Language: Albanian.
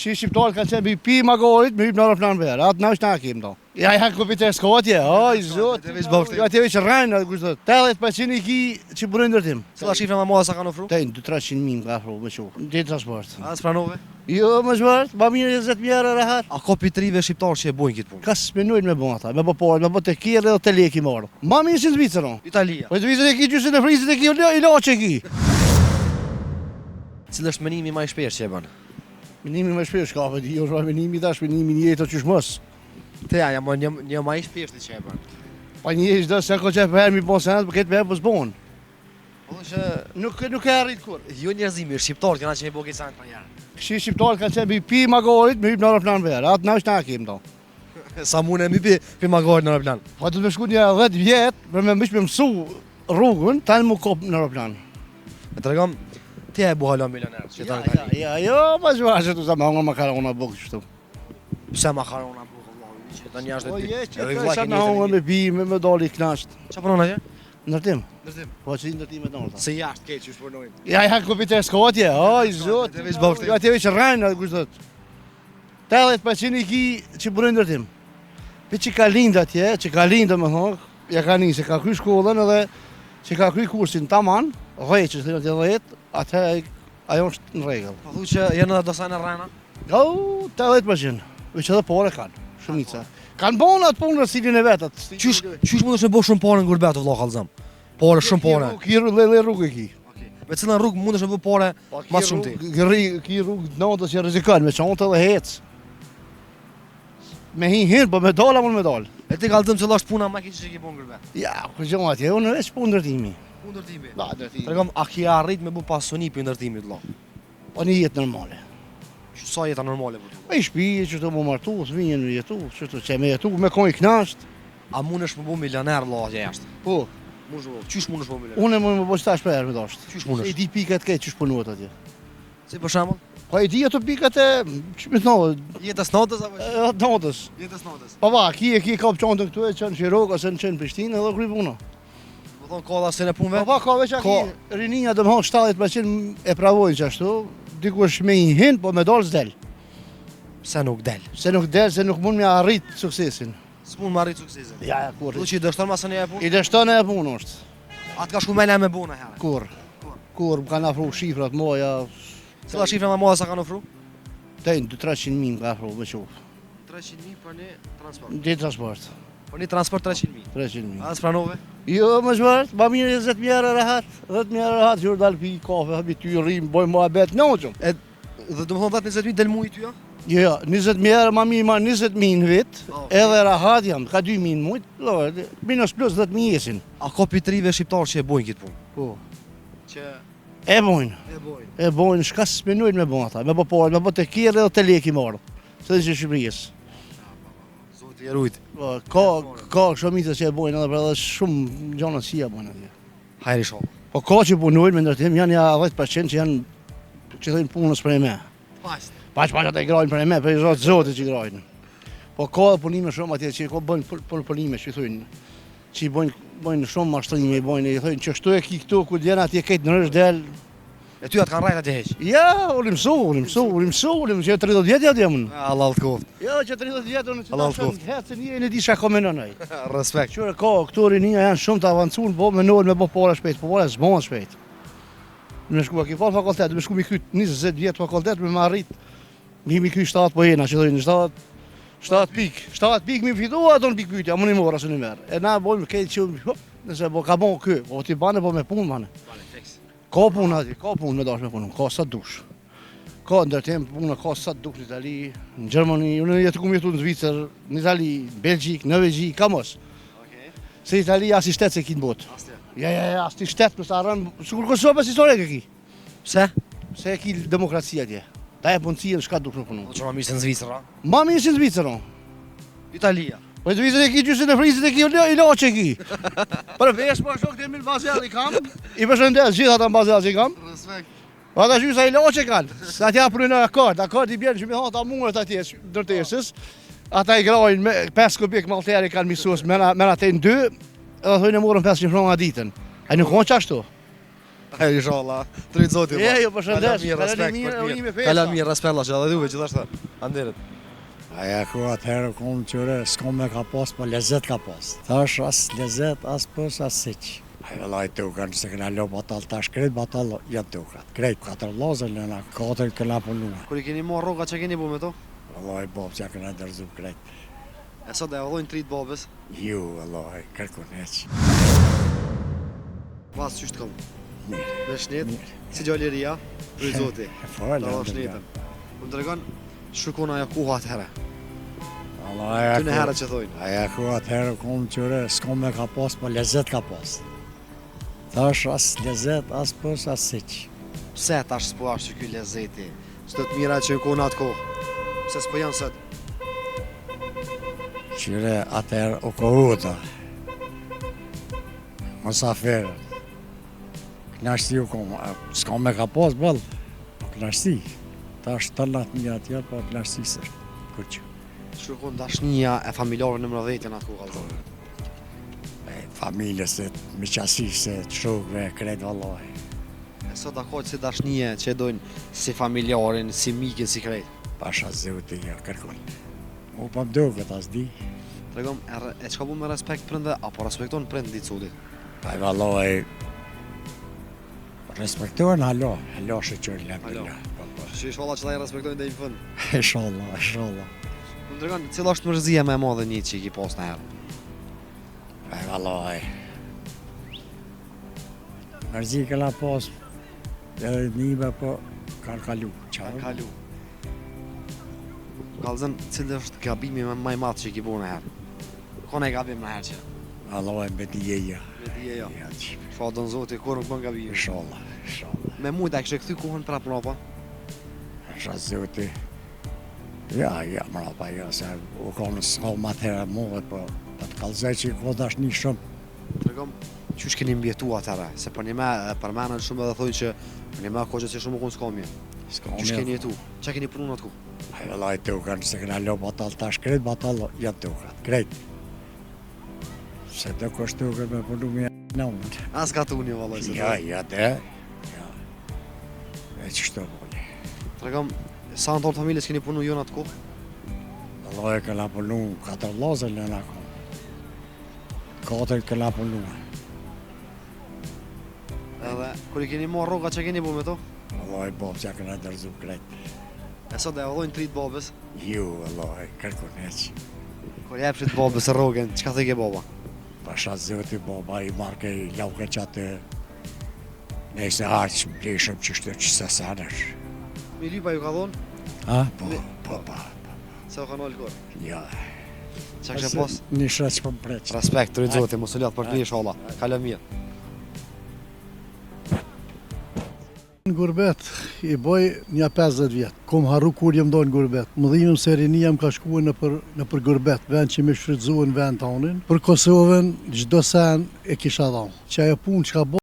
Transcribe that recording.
Kështu shqiptarët kanë qenë pi magorit, me hyp në aeroplan verë. Atë na është na kim do. Ja kompjuter skotje, oj zot. Ja ti veç rajnë atë kushtot. 80% i ki që burojnë ndërtim. Cila shifra më madhe sa kanë ofruar? Tani 200-300.000 ka afro më shumë. Në transport. As pranove? Jo, më zbart, më mirë 20.000 euro rahat. A ka pitrive shqiptarë që e bojnë këtë punë? Ka s'menojnë me bon ata, me porë, me te kirë dhe te leki marrë. Më mirë si në Zvicër. Italia. Po Zvicër e ki gjysë në frizit e ki ilaçe ki. Cili është menimi më i shpeshtë që e bën? Menimi më shpesh ka vetë, jo është menimi tash, menimi një jetë çysh mos. Te ja, jam një më i shpeshtë që e bën. Pa një jetë do se ka çe për mi bon sanat, për këtë për bos bon. Po që Nuk e arrit kur. jo njerëzimi, shqiptarët kanë që e bëu këtë sa të herë. Kështu shqiptarët kanë qenë pi magorit, me hyp në aeroplan verë. Atë na është na kim do. Sa mund e mi pi magorit në aeroplan. Po do të shku një 10 vjet për me mësu rrugën, tani më kop në aeroplan. E tregom ti e bu halon milioner, qytetar italian. Ja, jo, pa zgjuar të sa më makarona buk kështu. Pse makarona bu vëllai, që tani është Po je ditë. që sa na hongë me pi, me dali knasht. Çfarë punon atje? Ndërtim. Ndërtim. Po që ndërtim e donta. Se jashtë keq që punojnë. Ja kompjuter skotje, oj zot. Ja ti veç rajnë atë kushtot. 80% i ki që burojnë ndërtim. Pe që ka lind atje, që ka lind domethënë, ja ka nisë, ka kryer shkollën edhe që ka kryer kursin tamam, rreqës deri te 10, atë ajo është në rregull. Po thuaj që janë edhe dosa në rrana. Jo, 80%. Veç edhe porë kanë, shumica. Kanë bon atë punë në cilin e vetat. Qysh mundesh me bësh shumë parë në gurbet vëlla kallzam? Porë shumë parë. Ki le rrugë ki. Me cilën rrugë mundesh me bë parë më shumë ti? Ki rrugë natës që rrezikon me çontë dhe hec. Me hin, po me dal apo me dal. E ti kallzam se është puna më keq që ke bën në gurbet. Ja, kur gjon atje, unë veç punë ndërtimi. Punë ndërtimi. Da, ndërtimi. Tregom a ki arrit me bë pasuni për ndërtimit vëlla? Po një jetë normale. Sa jeta normale po tu? Me shtëpi, që të më martu, të vinjen me jetu, që të që me jetu, me koj knasht. A mundesh me bë milioner vëlla atje jashtë? Po, Qysh mundesh me bë milioner? unë më bëj tash për herë me dasht. Qysh mundesh? E di pikat këtë që punohet atje. Si për shembull, Po e di ato pikat e, ç'më thon, jetës natës apo? natës. Jetës natës. Po va, ki kap çantën këtu e çon Shirok ose në çon Prishtinë edhe kryj puna. Do thon kolla se në punëve. Po va, ka veç aki rinia domthon 70% e pravojnë që ashtu, dikush me një hin, po me dal s'del. Se nuk del. Se nuk del, se nuk mund me arrit suksesin. S'mund më arrit suksesin. Ja, kur. Do që i dështon masën e punë. I dështon e punë është. Atë ka shku me me buna herë. Kur. Kur më kanë afru shifrat moja, Cila shifra më madhe sa kanë ofruar? tani 200-300.000 ka afru më shumë. 300.000 për një transport. Në transport. Për një transport 300.000. 300.000. As pranove? Jo, më zbart, më mirë 20.000 euro rahat. 10.000 euro rahat, që dal pi kafe, habi ty rrim, boj muhabet noçum. Dhe do të thonë 20.000 del muaj ty ja? Jo, 20.000 euro më mirë ma 20.000 në vit, edhe rahat jam, ka 2.000 në mujt, minus plus 10.000 jesin. A ka pitrive shqiptarë që e bojnë këtë punë? Po, Që e bojnë. E bojnë, shka s'menojnë me bon ata, me bo porë, me bo te kirë dhe te leki marrë. Se dhe që Shqipërisë. Zoti e rujt. Ka shumicës që e bojnë edhe për edhe shumë gjona si e bojnë atje. Hajri shoh. Po ka që punojnë me ndërtim, janë ja 10% që janë që thëjnë punës për e me. Paç ata i grajnë për e me, për i zotit që i grajnë. Po ka dhe punime shumë atje që ka bëjnë punime që i thujnë. Që i bëjnë shumë mashtrime, i thujnë që shtu e ki këtu, ku djena atje kejtë në rështë del. E ty atë kanë rajt atje heq? Ja, unë mësu, që 30 vjetë jatë jemë. Allah të koft. Jo, që 30 vjetë unë që Allah ta shumë hetë, se një e në di shka komenonaj. Respekt. Qure ka, këtu rinia janë shumë të avancun, po me nërë me bo pora shpejt, po pora s'bon shpejt. Me shku, a ki falë fakultet, me shku mi kyt 20 vjetë fakultet, me marrit, mi kyt 7 po jena, që dojnë 7 pik mi fitu, ato në pik pytja, më një mora së një merë. E na bojmë kejtë që, nëse ka bon kë, po ti bane po me punë bane. Ka punë ati, ka punë me dash me punë, ka sa dush. Ka ndërtim punë, ka sa dush në Itali, në Gjermani, unë jetë ku jetu në Zvicër, në Itali, Belgjik, Norvegji, ka mos. Se Itali as i shtetë se ki në botë. Ja, as ti shtetë për sa rënë, sukur Kosovë pas historike ki. Pse? Se ki demokracia tje. Ta e punësia në shka dush me punu. Do që ma mirë se në Zvicër, a? Ma mirë si në Zvicër, o. Italia. Po të Zvicër e ki gjysë në frizit e ki ilaçe ki. Për vesh po shok të emil bazell i kam, i përshëndes gjithë ata bazell që i kam. Respekt. Po ata gjysa ilaçe kanë. Sa t'ja prujnë akord i bjerë që mi thonë ta mungët atje ndërtesës. Ata i grajnë me 5 kubik malteri kanë misus me atë në 2, edhe thujnë e morën 500 frona ditën. A nuk konë qashtu? Inshallah. Drejt Zotit. Jo, përshëndes. Kala mirë, respekt Allah, edhe juve gjithashtu. Anderit. Aja ku atëherë kom qyre, s'kom me ka pas, po lezet ka pas. Thash as lezet, as pës, as siq. Aja laj tukan, se këna lo batal, tash krejt batal janë tukat. Krejt, 4 vllazër lëna, 4 këna punua. Kur I keni marrë rroga, që keni bu me to? Vallaj bab që këna dërzu krejt. E sot e vëllojnë trit babës. Ju, vallaj, kërkun heq. Pas qysh të kom? Mirë. Me shnet, si gjalleria, drejt Zotit. Falë, Ta shnetën. Më tregon, shukon ajo kuha atëherë. Vallaj, Ty në herë që thojnë. aja ku atëherë kom qyre, s'kom me ka pas, po lezet ka pas. Thash as lezet, as pës, as siq. Pse tash s'po ashtë që ky lezeti? S'do të mira që në kohë në atë kohë. Pse s'po janë sot? Qyre atëherë u kohuta. Mosaferë. Knashti u kom, s'kom me ka pas bëll. Knashti. Tash të latë një atjerë, po knashti së. Kur që. Shukon dashnia e familjarëve në 19 në atë kohë kallëzon. Familjes e miqësisë, të shokëve, krejt vallaj. E sot ako që si dashnie që e dojnë si familjarin, si mikin, si krejt. Pasha zeuti ja kërkon. U pa mdukët as di. Tregom, e çka bu me respekt prindë, apo respekton prind ditë sotit? Aj vallaj, respektojnë halo shëqër Halo. lëmë. Që ish valla që ta i respektojnë dhe i fund. Inshallah. Më tregon, cila është mërzia me madhe një që I ki pas në herë? Aj vallaj. Mërzi këlla pas, edhe njëve po kanë kalu. Qarë? Kalu. Kallëzën, cilë është gabimi më I madh që I ki bu në herë? Kone gabim në herë që? Vallaj me dijeja. Me dije jo. Ja, që. Shadën Zoti, kur nuk bën gabim. Inshallah. Me mujt e kështë këthy kohën prapë mrapa? Pasha zeuti. Ja, mrapa, ja, se u konë s'ka ma thera muhet, po të kalzaj që I ko dashni shumë. Tregom, qysh keni mbjetu atëra? Se për një me përmenën shumë edhe thojnë që për një me koqët që shumë u konë s'ka mje. Qysh keni jetu? Qa keni punu në atë ku? Aj vallaj të u kanë, se këna lo batal, tash krejt batal janë të u kanë, krejt. Se të kështu këtë me punu me në unë. As ka tu një vallaj se Ja, dhe. Ja. E që shto voli. Tregom, sa në tonë familjes keni punu jo në atë ku? Vallaj këna punu 4 vllazër lëna kom. 4 këna punu. Edhe, kur I keni marrë rroga që keni bu me to? Vallaj bab që këna dërzu krejt. E sot e vëllojnë trit babës. Ju, vallaj, kërkun heq. Kur jepshit babës e rrogën, qka thë ke baba? Pasha zëti baba I marke I lauke që atë nëjse harq më pleshëm që shtë që se sanësh. Mi lypa ju ka dhonë, Ha? Po. se u ka nalë kur. Ja. Qa kështë pas? Një shreq për më preq. Respekt, të Zoti, mos u lat për ty inshallah. Kalo mirë. Në gurbet, I boj një 50 vjetë. Kom harru kur jem dojnë gurbet. Më dhimim se rini jam ka shkua në për gurbet, vend që me shfrytzuën vend tonin. Për Kosovën, gjdo sen e kisha dhonë. Që ajo punë që ka bo